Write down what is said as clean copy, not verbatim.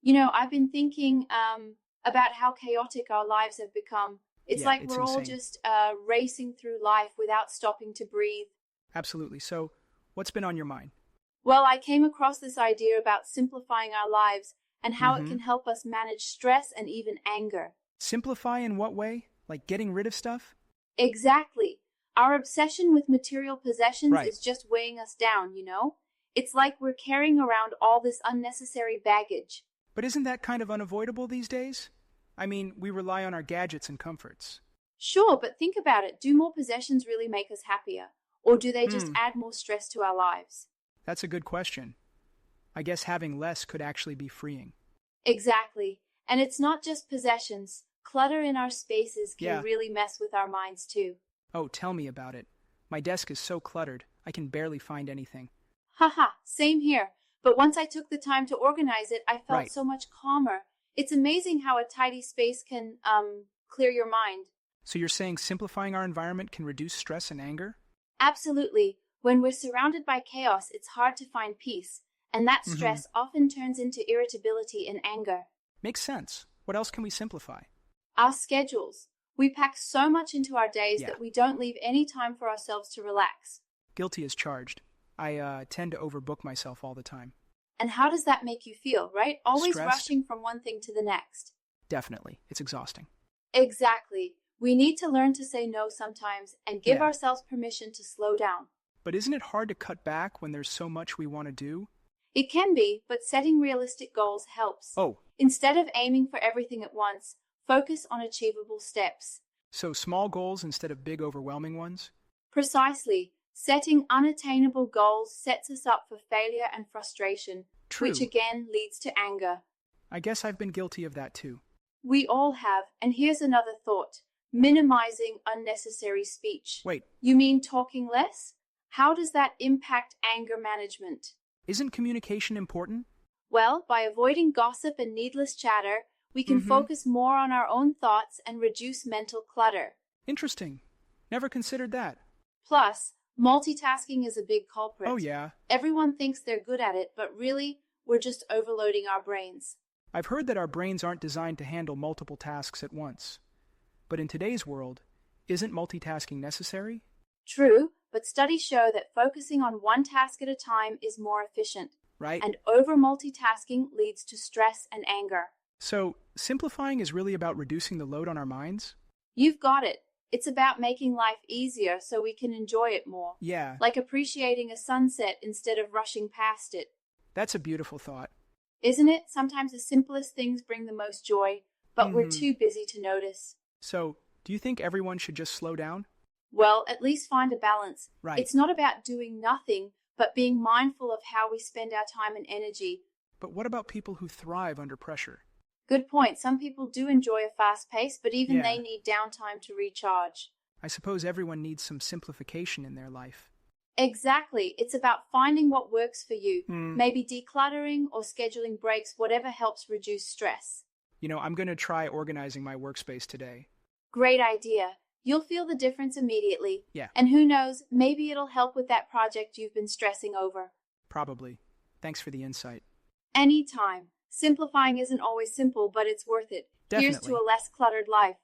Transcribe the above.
I've been thinking about how chaotic our lives have become. It's Yeah, like it's we're all insane. just racing through life without stopping to breathe. Absolutely. So, what's been on your mind? Well, I came across this idea about simplifying our lives and how it Mm-hmm. can help us manage stress and even anger. Simplify in what way? Like getting rid of stuff? Exactly. Our obsession with material possessions Right. is just weighing us down. It's like we're carrying around all this unnecessary baggage. But isn't that kind of unavoidable these days? I mean, we rely on our gadgets and comforts. Sure, but think about it. Do more possessions really make us happier? Or do they just Hmm, add more stress to our lives? that's a good question. I guess having less could actually be freeing. Exactly. And it's not just possessions. Clutter in our spaces can Yeah. really mess with our minds too. Oh, tell me about it. My desk is so cluttered, I can barely find anything. Haha, same here. But once I took the time to organize it, I felt Right. so much calmer. It's amazing how a tidy space can, clear your mind. So you're saying simplifying our environment can reduce stress and anger? Absolutely. When we're surrounded by chaos, it's hard to find peace, and that Mm-hmm. stress often turns into irritability and anger. Makes sense. What else can we simplify? Our schedules. We pack so much into our days Yeah. that we don't leave any time for ourselves to relax. Guilty as charged. I tend to overbook myself all the time. And how does that make you feel, right? Always Stressed? rushing from one thing to the next. Definitely. It's exhausting. Exactly. We need to learn to say no sometimes and give Yeah. ourselves permission to slow down. But isn't it hard to cut back when there's so much we want to do? It can be, but setting realistic goals helps. Oh, Instead of aiming for everything at once, focus on achievable steps. so small goals instead of big, overwhelming ones? Precisely, setting unattainable goals sets us up for failure and frustration, which True. again leads to anger. I guess I've been guilty of that too. We all have, and here's another thought: minimizing unnecessary speech. Wait, You mean talking less? How does that impact anger management? isn't communication important? Well, by avoiding gossip and needless chatter, we can Mm-hmm. focus more on our own thoughts and reduce mental clutter. Interesting. Never considered that. Plus, multitasking is a big Oh, culprit. yeah. Everyone thinks they're good at it, but really, we're just overloading our brains. I've heard that our brains aren't designed to handle multiple tasks at once. But in today's world, isn't multitasking necessary? True, but studies show that focusing on one task at a time is more efficient, Right? and over multitasking leads to stress and anger. So, simplifying is really about reducing the load on our minds? You've got it. It's about making life easier so we can enjoy it more, Yeah, like appreciating a sunset instead of rushing past it. that's a beautiful thought. Isn't it? Sometimes the simplest things bring the most joy, but we're Mm-hmm. too busy to notice. So, do you think everyone should just slow down? Well, at least find a balance. Right. It's not about doing nothing, but being mindful of how we spend our time and energy. But what about people who thrive under pressure? Good point. Some people do enjoy a fast pace, but even they Yeah, need downtime to recharge. I suppose everyone needs some simplification in their life. Exactly. It's about finding what works for you. Hmm. Maybe decluttering or scheduling breaks, whatever helps reduce stress. I'm going to try organizing my workspace today. Great idea. You'll feel the difference immediately. Yeah, And who knows, maybe it'll help with that project you've been stressing over. probably. Thanks for the insight. Anytime. Simplifying isn't always simple, but it's worth it. Here's to Definitely. a less cluttered life.